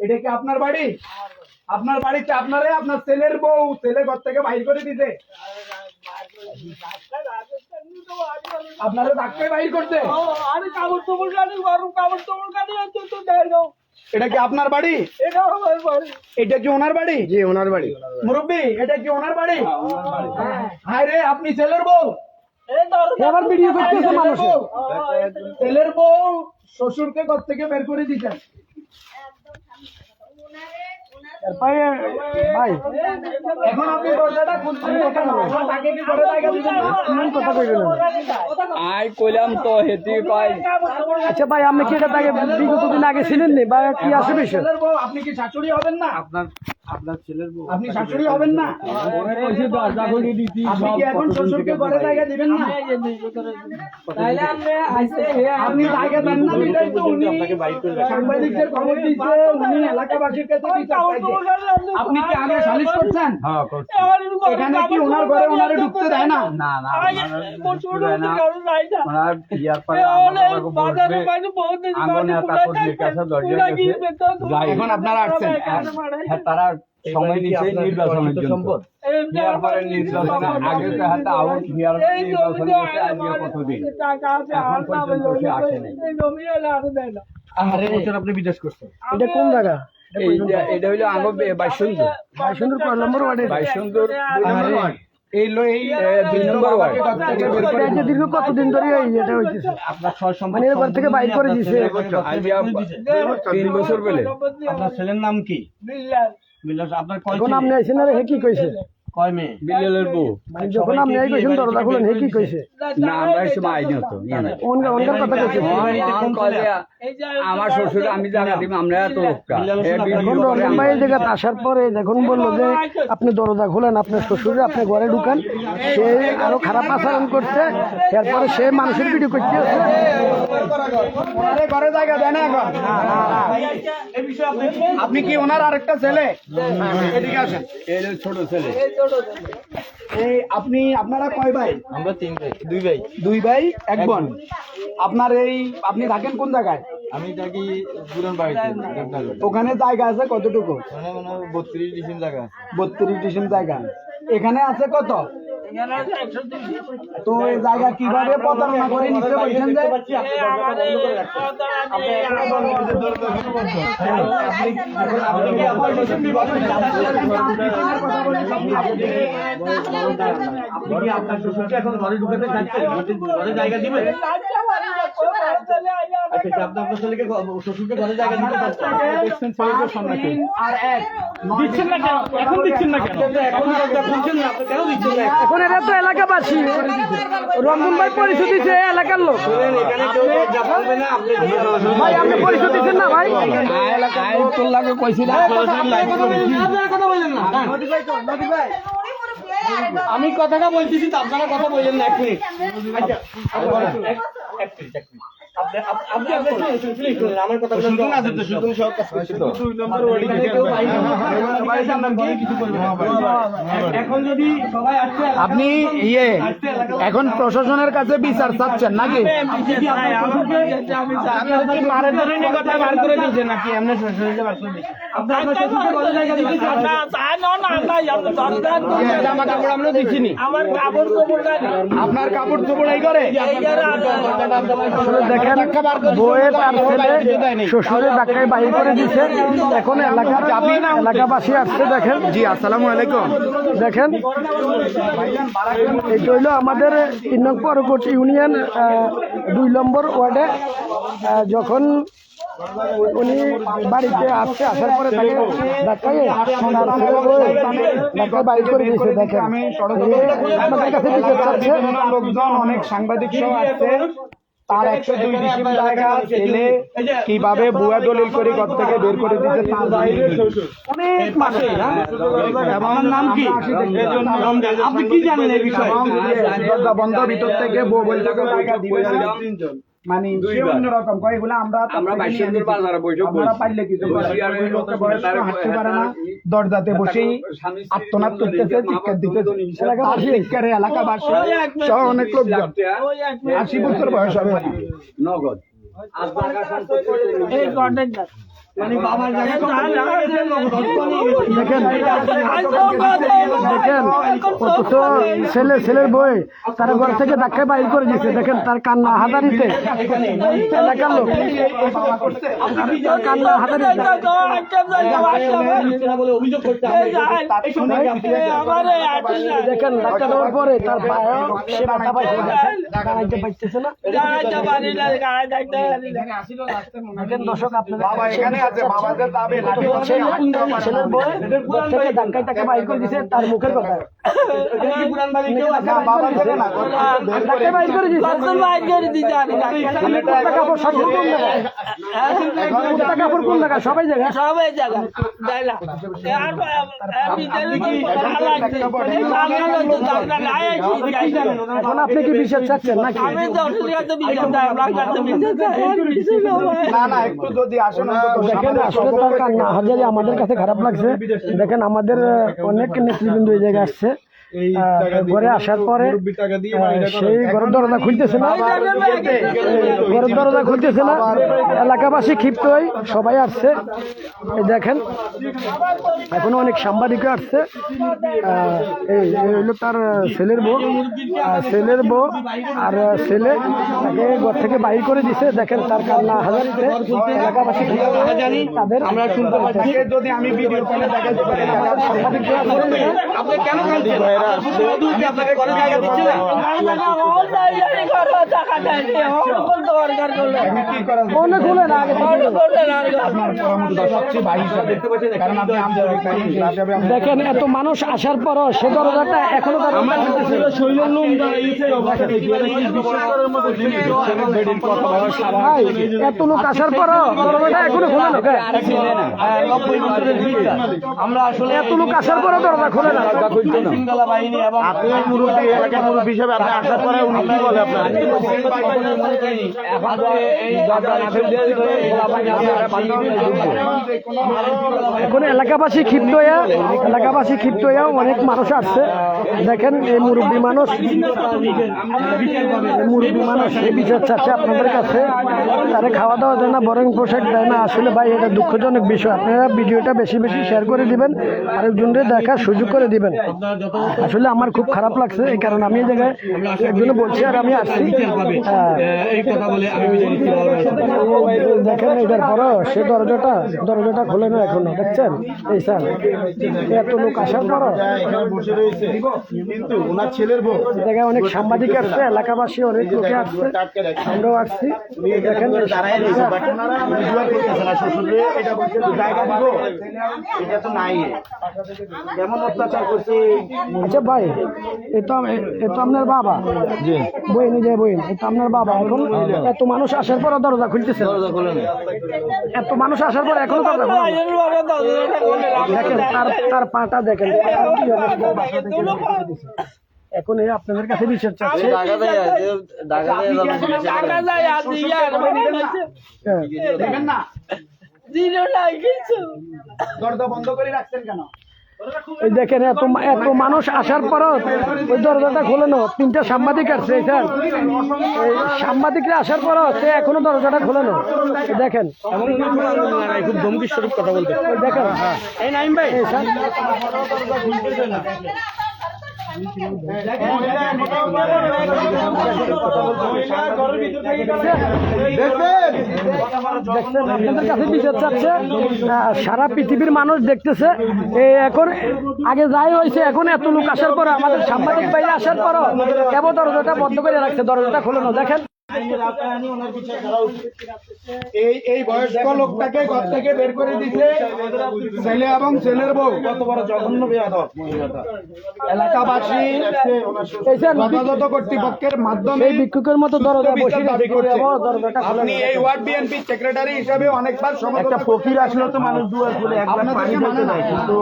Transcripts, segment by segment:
এটা কি আপনার বাড়ি? আপনার বাড়িতে আপনারে আপনার ছেলের বউ ছেলে ঘর থেকে বাইর করে দিতে? আপনারা ডাক্তার বাইর করতে? এটা কি আপনার বাড়ি? এটা কি ওনার বাড়ি? জি ওনার বাড়ি। মুরব্বী এটা কি ওনার বাড়ি? হ্যাঁ রে, আপনি ছেলের বউ এবার ভিডিও করতেছে মানুষ। ছেলের বউ শ্বশুরকে ঘর থেকে বের করে দিতেন? ভাই এখন আপনি দরজাটা খুলছেন কেন? তাকে কি করে জায়গা দিবেন না? কথা কইলেন আই কইলাম তো হেতি পাই। আচ্ছা ভাই আপনি কি এটা তাকে বিগত দিন আগে ছিলেন নি বা কি আছে বিষয়? ছেলের বউ আপনি কি শাশুড়ি হবেন না? আপনার ছেলের বউ আপনি শাশুড়ি হবেন না? কইছে দরজা খুলে দিছি। আপনি কি এখন শ্বশুরকে ঘরে জায়গা দিবেন না? তাইলে আপনি আইছে আপনি জায়গা দেন না বিধায় তো উনি সাংবাদিকদের খবর দিচ্ছে, উনি এলাকাবাসীর কাছে বিচার চাইছে। আপনি কি আগে সালিশ করছেন? হ্যাঁ করছি। এখানে কি ওনার ঘরে ওনারে ঢুকতে দেয় না? না না ওনার ইয়ার পরে আঙ্গনে তারপর কাছে দরজা গেছে। এখন আপনারা আসছেন, হ্যাঁ তারা সময় নিচ্ছে নির্বাচনের জন্য। ইয়ার পরে নির্বাচন আগে তো হাতে আউট ইয়ার নির্বাচন করতে আজকে কতদিন এখন পর্যন্ত সে আসে নাই। আরে আপনি বিদেশ করছেন? এটা কোন জায়গা? এটা হইলো আঙ্গ বাইশন্দর সুন্দর কয় নম্বর ওয়ার্ডে? বাইশন্দর এই লো এই 2 নম্বর ওয়ার্ড। এটা দীর্ঘ কতদিন ধরে এটা হইতেছে? আপনার সয় মানে এর ঘর থেকে বাইর করে দিছে। আজ 3 বছর পেলে। আপনার ছেলের নাম কি? বিল্লাস। আপনার কয় এখন আপনি আইছেন আর হে কি কইছে? কয় মেয়ে? বিল্লালের বউ। মানে যখন আপনি আই কইছেন দরজা খুলেন হে কি কইছে? না আমরা এসে আইনি হতো অনকার কথা কইছে। আমার শ্বশুর আমি জায়গা দিব আমরা এত লোকটা এখন রঞ্জন ভাই এই জায়গাতে আসার পরে যখন বললো যে আপনি দরজা খোলেন আপনার শ্বশুরে আপনি ঘরে ঢুকান, সে আরো খারাপ আচরণ করছে। এরপরে সে মানুষের ভিডিও করতে আছে। ওনারে ঘরে জায়গা দেন না এখন? আপনি কি ওনার আরেকটা ছেলে? এদিকে আসেন। এই ছোট ছেলে। এই আপনারা কয় ভাই? আমরা 3 ভাই 2 ভাই। 2 ভাই 1 বোন। আপনার আপনি থাকেন কোন জায়গায়? আমি থাকি পুরান বাড়িতে। ওখানে জায়গা আছে কতটুকু? 32 ডিসিম জায়গা। 32 ডিসিম জায়গা। এখানে আছে কত? তো এই জায়গা কিভাবে প্রতারণা করে নিতে বলছেন যে? আপনি আপনার শ্বশুরকে এখন ঘরে ঢুকাতে চাচ্ছেন? ঘরে জায়গা দিবেন? আচ্ছা আপনার ছেলেকে শ্বশুরকে ঘরে জায়গা দিতে চাচ্ছেন? আর এক দিচ্ছেন না কেন? এখন দিচ্ছেন না কেন? এখন দিচ্ছেন না, আপনি কেন দিচ্ছেন না? এখন এরা তো এলাকাবাসী, রঞ্জন ভাই পরিচয় দিচ্ছে এলাকার লোক। এখানে কেউ যা বলবে না, আপনি ভাই আপনি পরিচয় দিচ্ছেন না ভাই? তোল্লাকে কইছি না কথা বললেন না। আমি কথাটা বলতেছি তো আপনারা কথা বললেন না। 1 মিনিট। আচ্ছা এক মিনিট। আপনি শুনুন আমার কথা বলেন। এখন যদি সবাই আসছে, আপনি এখন প্রশাসনের কাছে বিচার চাচ্ছেন নাকি? মারে ধরে নিয়ে কথা বার করে দিয়েছেন নাকি? আপনার শ্বশুরকে বার করে দিয়েছেন? আপনার শ্বশুরকে ঘরে জায়গা দিতে জামা কাপড় আমরা দিচ্ছিনি। আমার কাপড় চোপড় আপনার কাপড় চোপড়াই করে দেখেন বউয়ের আর ছেলে শ্বশুরের ধাক্কায় বাহির করে দিচ্ছে। এখন এলাকাবাসী আসছে। দেখেন জি আসসালামু আলাইকুম। দেখেন এটা হইল আমাদের 3 নং পরকোট ইউনিয়ন 2 নম্বর ওয়ার্ডে। যখন উনি বাড়িতে আসছে, আসার পরে তাকে ধাক্কায় বাইর করে দিয়েছে। দেখেন আপনাদের কাছে বিচার চাচ্ছে। লোকজন অনেক সাংবাদিক সহ আসছে। তার 102 ডিসিম জায়গা ছেলে কিভাবে ভুয়া দলিল করে ঘর থেকে বের করে দিচ্ছে অনেক মানুষ। আমার নাম কি? আপনি কি জানেন এই বিষয়ে? দরজা বন্ধ, ভিতর থেকে বউ বলতে জায়গা দিবে না। মানে অন্যরকম কয় এগুলো আমরা বাইশন্দর বাজারে বসে আপনারা পাইলে কিছু হাঁটতে পারে না, দরজাতে বসেই আত্মনাদ করতেছে, চিৎকার দিতেছে। চিৎকারে এলাকাবাসী সহ অনেক লোকজন। 80 বছর বয়স হবে। নগদ মানে বাবার জায়গায় দেখেন দেখেন অথচ ছেলের বই তার ঘর থেকে ধাক্কায় বাইর করে দিচ্ছে। দেখেন তার কান্না হাজারিতে এলাকার লোক তার কান্না হাজারিতে বলে অভিযোগ করতে দেখেন ডাক্তার দেওয়ার পরে তার পায়ে সে ব্যথা পাইছে, দাঁড়াইতে পারতেছে না। দেখেন দর্শক আপনারা ছেলের বই ঘর থেকে ধাক্কায় তাকে বাইর করে দিচ্ছে তার মুখের কথা ধাক্কায় বাইর করে দিচ্ছে। কাপড় কোন জায়গা সবাই জায়গা এখন আপনি কি বিশ্বাস চাচ্ছেন নাকি? দেখেন আসলে তার কান্না হাজারি আমাদের কাছে খারাপ লাগছে। দেখেন আমাদের অনেক নেতৃবৃন্দ এই জায়গায় আসছে, ঘরে আসার পরে সেই ঘরের দরজা খুলতেছে না, ঘরের দরজা খুলতেছে না। এলাকাবাসী ক্ষিপ্ত হয়ে সবাই আসছে। এই দেখেন এখনো অনেক সাংবাদিক আসছে। এই হলো তার ছেলের বউ আর ছেলে তাকে ঘর থেকে বাইর করে দিছে। দেখেন তার কান্না হাজারিতে এলাকাবাসী তাদের আমরা শুনতে পাচ্ছি। যদি আমি ভিডিও কলে দেখাই আপনি কেন আপনাকে করে জায়গা দিচ্ছে না অনেক হলে না আগে দেখেন এত মানুষ আসার পরও সে দরজাটা এখনো এত লোক আসার পরও দরজাটা এখনো খোলে না। আমরা আসলে এত লোক আসার পরও দরজা খোলে না। শৃঙ্খলা বাহিনী এবং এলাকার মুরব্বী হিসেবে আপনি আসার পরে উনি কি বলে আপনার এখন এলাকাবাসী ক্ষিপ্ত হইয়া অনেক মানুষ আসছে। দেখেন এই মুরব্বী মানুষ এই বিচার চাচ্ছে আপনাদের কাছে। তারা খাওয়া দাওয়া দেয় না, বরং পোশাক দেয় না। আসলে ভাই এটা দুঃখজনক বিষয়। আপনারা ভিডিওটা বেশি বেশি শেয়ার করে দিবেন, আরেকজনকে দেখার সুযোগ করে দিবেন। আসলে আমার খুব খারাপ লাগছে, এই কারণে আমি এই জায়গায় একজনে বলছি আর আমি আসছি। দেখেন এটার পরও সে দরজাটা খোলে না এখনো। দেখছেন এই স্যার এত লোক আসার পরও কিন্তু ওনার ছেলের বউ জায়গায় অনেক সাংবাদিক আসছে, এলাকাবাসী অনেক লোকে আসছে, আমরাও আসছি। দেখেন আচ্ছা ভাই এ তো আপনার বাবা বইন এটা আপনার বাবা। এখন এত মানুষ আসার পর দরজা খুলতেছে, এত মানুষ আসার পর এখনো দরজা দেখেন তার পাটা দেখেন এখন আপনাদের কাছে বিচার চাচ্ছে। দেখেন না দরজা বন্ধ করে রাখছেন কেন? এই দেখেন এত মানুষ আসার পরও ওই দরজাটা খোলে না। 3টা সাংবাদিক আসছে স্যার, এই সাংবাদিকরা আসার পরও সে এখনো দরজাটা খোলে না। দেখেন খুব গম্ভীর স্বরূপ কথা বলতে দেখেন এই নাইম ভাই স্যার আপনাদের কাছে বিচার চাচ্ছে। সারা পৃথিবীর মানুষ দেখতেছে। এখন আগে যাই হয়েছে, এখন এত লোক আসার পর আমাদের সাংবাদিক বাইরে আসার পরও কেবল দরজাটা বন্ধ করে রাখছে, দরজাটা খোলে না। দেখেন এই বয়স্ক লোকটাকে ঘর থেকে বের করে দিছে ছেলে এবং ছেলের বউ। কত বড় জঘন্য বেয়াদব। এলাকাবাসী যথাযথ কর্তৃপক্ষের মাধ্যমে এই ভিক্ষুকের মতো দরজা বসে দরজাটা খোলে আপনি এই ওয়ার্ড বিএনপি সেক্রেটারি হিসাবে অনেকবার একটা ফকির আসলে তো মানুষ দুয়ার খুলে একবার পানি দিতে নাই, কিন্তু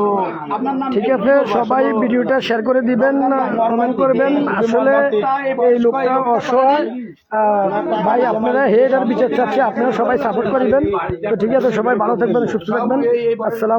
আপনার নাম ঠিক আছে। সবাই ভিডিওটা শেয়ার করে দিবেন, কমেন্ট করবেন। আসলে এই লোকটা অসহায় ভাই, আপনারা হেড আর বিচার চাচ্ছে, আপনারা সবাই সাপোর্ট করবেন। তো ঠিক আছে, সবাই ভালো থাকবেন, সুস্থ থাকবেন। আসসালাম।